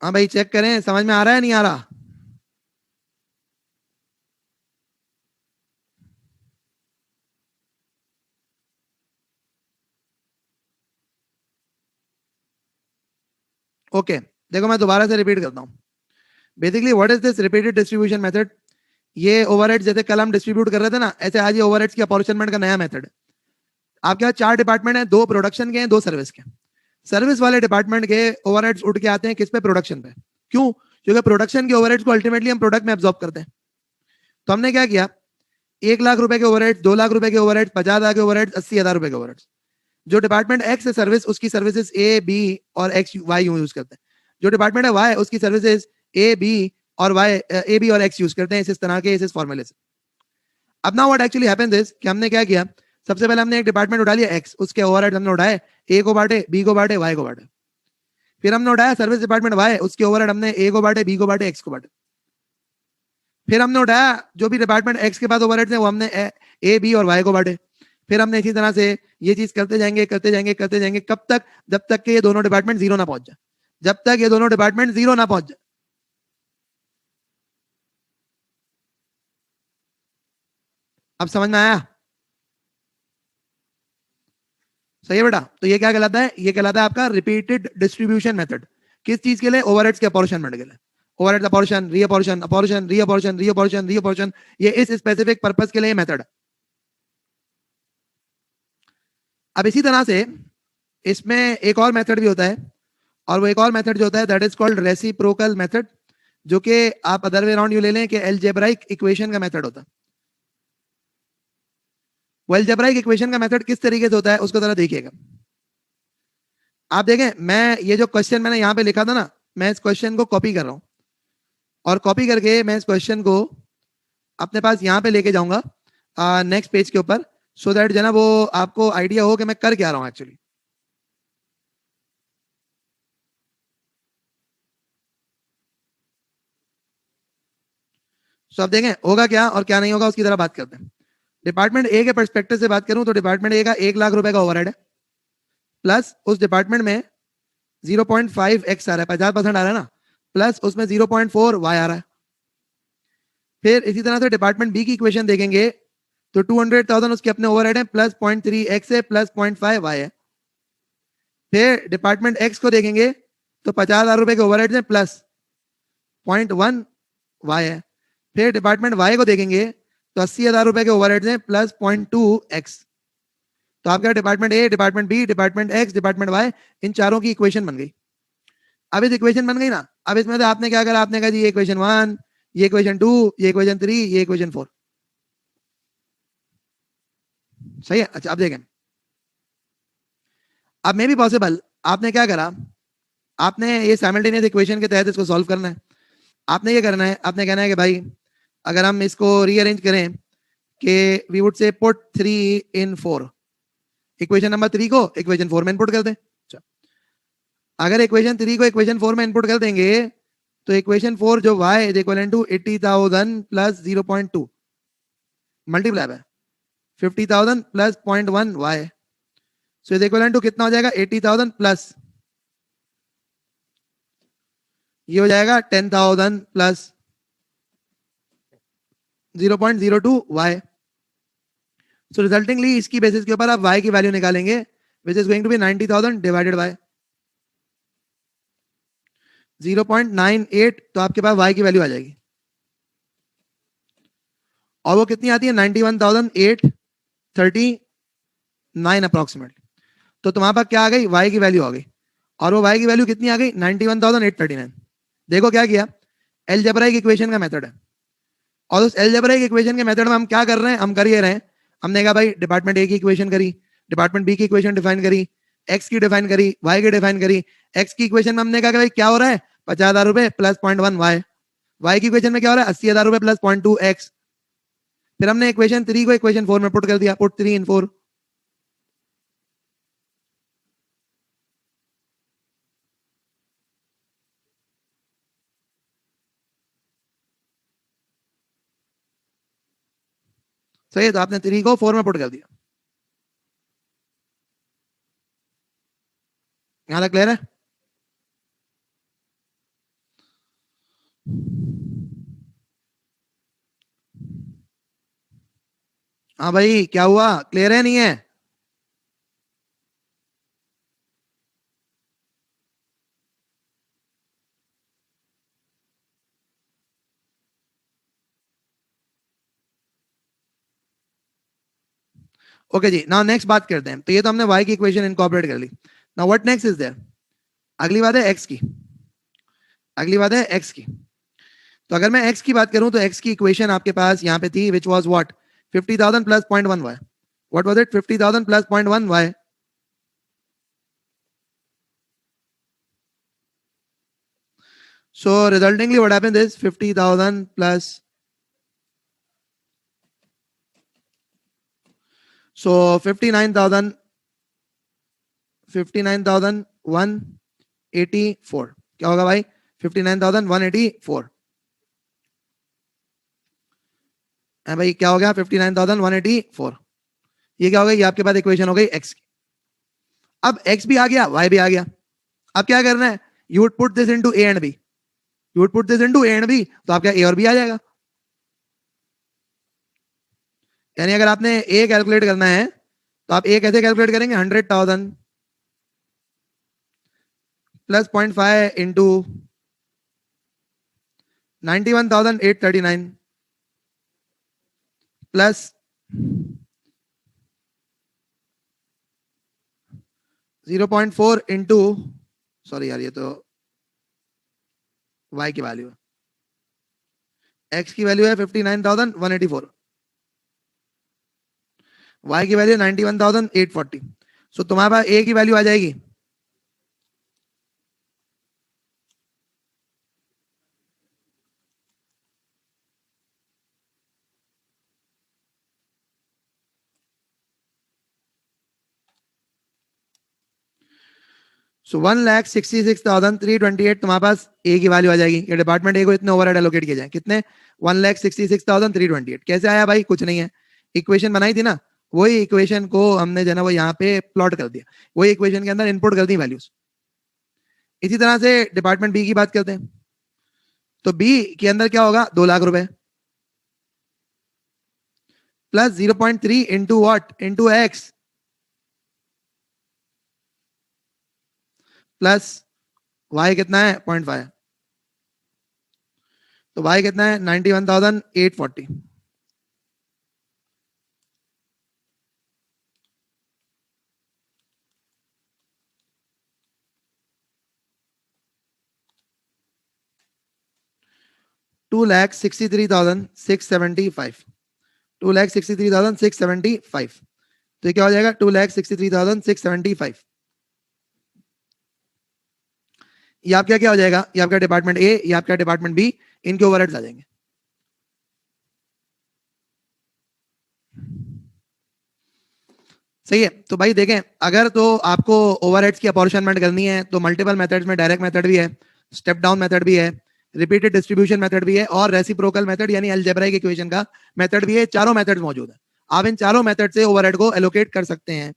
हाँ भाई चेक करें, समझ में आ रहा है नहीं आ रहा? ओके देखो मैं दोबारा से रिपीट करता हूँ. Basically what is this repeated distribution method? ये ओवरहेड्स जैसे कल हम डिस्ट्रीब्यूट कर रहे थे ना, ऐसे आज ये ओवरहेड्स की अपॉर्चनमेंट का नया मेथड है. आपके पास 4 डिपार्टमेंट है, 2 प्रोडक्शन के हैं, 2 सर्विस के. सर्विस वाले डिपार्टमेंट के ओवरहेड्स उठ के आते हैं किस पे? प्रोडक्शन पे. क्यों? क्योंकि प्रोडक्शन के ओवरहेड्स को अल्टीमेटली हम प्रोडक्ट में एब्जॉर्ब करते हैं. तो हमने क्या किया, 1 लाख रुपए के ओवरहेड्स, 2 लाख रुपए के ओवरहेड्स, 50,000 के ओवरहेड्स, 80,000 रुपए के ओवरहेड्स. जो डिपार्टमेंट एक्स है सर्विस, उसकी सर्विसेज ए बी और एक्स वाई यूज करते हैं. जो डिपार्टमेंट है वाई, उसकी सर्विसेज ए बी और वाई, ए बी और एक्स यूज करते हैं इस तरह के इस फॉर्मूले से. अब ना व्हाट एक्चुअली हैपेंस इज कि हमने क्या किया, सबसे पहले हमने एक डिपार्टमेंट उठा लिया एक्स, उसके ओवरहेड हमने उठाए, ए को बांटे, बी को बांटे, वाई को बांटे. फिर हमने उठाया सर्विस डिपार्टमेंट वाई, उसके ओवरहेड हमने ए को बांटे, बी को बांटे, एक्स को बांटे. फिर हमने उठाया जो भी डिपार्टमेंट एक्स के पास ओवरहेड्स है वो हमने ए बी और वाई को बांटे. फिर हमने इसी तरह से ये चीज करते जाएंगे करते जाएंगे करते जाएंगे, कब तक? जब तक के ये दोनों डिपार्टमेंट जीरो ना पहुंच जाए. जब तक ये दोनों डिपार्टमेंट जीरो ना पहुंच जाए. अब समझ में आया? सही है बेटा. तो ये क्या कहलाता है? ये कहलाता है आपका रिपीटेड डिस्ट्रीब्यूशन मेथड. किस चीज के लिए? ओवरहेड्स के अपॉर्शनमेंट के लिए. Overheads apportion, reapportion, apportion, reapportion, reapportion, reapportion. ये इस स्पेसिफिक पर्पस के लिए मेथड है. अब इसी तरह से इसमें एक और मेथड भी होता है, और वो एक और मेथड जो होता है that is called reciprocal method, जो कि आप अदर वे अराउंड यू ले लें कि एलजेब्राइक इक्वेशन का मेथड होता है. वो एलजेब्राइक इक्वेशन का मेथड किस तरीके से होता है उसको जरा देखिएगा. आप देखें, मैं ये जो क्वेश्चन मैंने यहाँ पे लिखा था ना, मैं इस क्वेश्चन को कॉपी कर रहा हूँ, और कॉपी करके मैं इस क्वेश्चन को अपने पास यहाँ पे लेके जाऊंगा नेक्स्ट पेज के ऊपर, सो दैट जना वो आपको आइडिया हो कि मैं कर क्या रहा हूँ एक्चुअली. सो आप देखें होगा क्या और क्या नहीं होगा उसकी तरह बात करते हैं. डिपार्टमेंट ए के परस्पेक्टिव से बात करूं तो डिपार्टमेंट ए का 1 लाख रुपए का ओवरहेड है, प्लस उस डिपार्टमेंट में 0.5x आ रहा है, 50% आ रहा है ना, प्लस उसमें 0.4 वाई आ रहा है. फिर इसी तरह से डिपार्टमेंट बी की इक्वेशन देखेंगे तो 200,000 उसके अपने ओवरहेड है, प्लस 0.3x है, प्लस 0.5 वाई है. फिर डिपार्टमेंट एक्स को देखेंगे तो 50,000 रुपए के ओवरहेड है, प्लस 0.1 वाई है. फिर डिपार्टमेंट वाई को देखेंगे तो 80,000 रुपए के ओवरहेड है, प्लस 0.2x. तो आपका department A, department B, department X, department Y, इन चारों की इक्वेशन बन गई. अब इस इक्वेशन बन गई ना, अब इसमें से आपने क्या करा, आपने कहा जी ये इक्वेशन 1, ये इक्वेशन 2, ये इक्वेशन 3, ये इक्वेशन 4. सही है. अच्छा अब देखें, अब मे भी पॉसिबल आपने क्या करा, आपने ये साइमल्टेनियस इक्वेशन के तहत इसको सॉल्व करना है. आपने ये करना है, आपने कहना है कि भाई अगर हम इसको रीअरेंज करें कि we would say put 3 in 4, equation number 3 को इक्वेशन 4 में इनपुट कर दें. अगर इक्वेशन 3 को इक्वेशन 4 में इनपुट कर देंगे तो इक्वेशन 4 जो y is equal to 80,000 plus 0.2 multiply by 50,000 plus 0.1 y, so is equal to कितना हो जाएगा? 80,000 प्लस ये हो जाएगा 10,000 प्लस 0.02 y. सो रिजल्टिंगली इसकी बेसिस के ऊपर आप y की वैल्यू निकालेंगे which is going to be 90,000 divided by 0.98. तो आपके पास y की वैल्यू आ जाएगी, और वो कितनी आती है? 91,839 अप्रोक्सीमेटली. तो तुम्हारे पास क्या आ गई? y की वैल्यू आ गई. और वो y की वैल्यू कितनी आ गई? 91,839. देखो क्या किया, एलजेब्राइक इक्वेशन का मेथड है, और उस एलजेब्राइक इक्वेशन के मेथड में हम क्या कर रहे हैं, हम कर ये रहे हैं, हमने कहा भाई डिपार्टमेंट ए की इक्वेशन करी, डिपार्टमेंट बी की इक्वेशन डिफाइन करी, एक्स की डिफाइन करी, वाई की डिफाइन करी. एक्स की इक्वेशन में हमने कहा कि भाई क्या हो रहा है? 50,000 रुपए प्लस 0.1 वाई. वाई की इक्वेशन में क्या हो रहा है? 80,000 रुपए प्लस 0.2 एक्स. फिर हमने इक्वेशन 3 को इक्वेशन 4 में पुट कर दिया, पुट 3 in 4. सही है. तो आपने 3 को 4 में पुट कर दिया. यहां तक क्लियर है? हाँ भाई क्या हुआ, क्लियर है नहीं है? ओके जी, नाउ नेक्स्ट बात करते हैं। तो ये तो हमने y की इक्वेशन इनकॉर्पोरेट कर ली। Now what next is there? अगली बात है x की। अगली बात है x की। तो अगर मैं x की बात करूं तो x की इक्वेशन आपके पास यहां पे थी, which was what? 50,000 plus 0.1 y। What was it? 50,000 plus 0.1 y। So resultingly what happened is 50,000 plus, so 59,000, 59,184 क्या होगा भाई? 59,184 है भाई, क्या हो गया? 59,184। ये क्या हो गया? ये आपके पास इक्वेशन हो गई x की। अब x भी आ गया, y भी आ गया। अब क्या करना है? You would put this into a and b। You would put this into a and b, तो आपका a और b आ जाएगा। यानी अगर आपने a कैलकुलेट करना है तो आप a कैसे कैलकुलेट करेंगे? 100,000 plus 0.5 into 91,839 plus 0.4 into, sorry यार ये तो y की वैल्यू है, x की वैल्यू है 59,184, y की वैल्यू 91,840। सो तुम्हारे पास a की वैल्यू आ जाएगी सो 1,66,328। तुम्हारे पास a की वैल्यू आ जाएगी। ये डिपार्टमेंट a को इतने ओवरहेड एलोकेट किए जाए, कितने? 1,66,328। कैसे आया भाई? कुछ नहीं है, इक्वेशन बनाई थी ना, वही इक्वेशन को हमने जो है ना वो यहाँ पे प्लॉट कर दिया, वही इक्वेशन के अंदर इनपुट कर दी वैल्यूज। इसी तरह से डिपार्टमेंट बी की बात करते हैं। तो बी के अंदर क्या होगा? 2,00,000 रुपए plus 0.3 into what? Into X plus Y कितना है? 0.5। तो वाई कितना है? 91,840। टू लैख 63,675। 2,63,675। तो ये क्या हो जाएगा? 2,63,675। ये आपका क्या हो जाएगा? ये आपका डिपार्टमेंट ए, ये आपका डिपार्टमेंट बी, इनके ओवरहेड्स आ जाएंगे। सही है। तो भाई देखें, अगर तो आपको ओवरहेड्स की अपॉर्शनमेंट करनी है तो मल्टीपल मेथड्स में डायरेक्ट मेथड भी है, स्टेप डाउन मेथड भी है, रिपीटेड डिस्ट्रीब्यूशन मेथड भी है, और रेसिप्रोकल मेथड यानी अलजेब्राइक इक्वेशन का मेथड भी है। चारों मेथड मौजूद है। आप इन चारों मेथड से ओवरहेड को एलोकेट कर सकते हैं।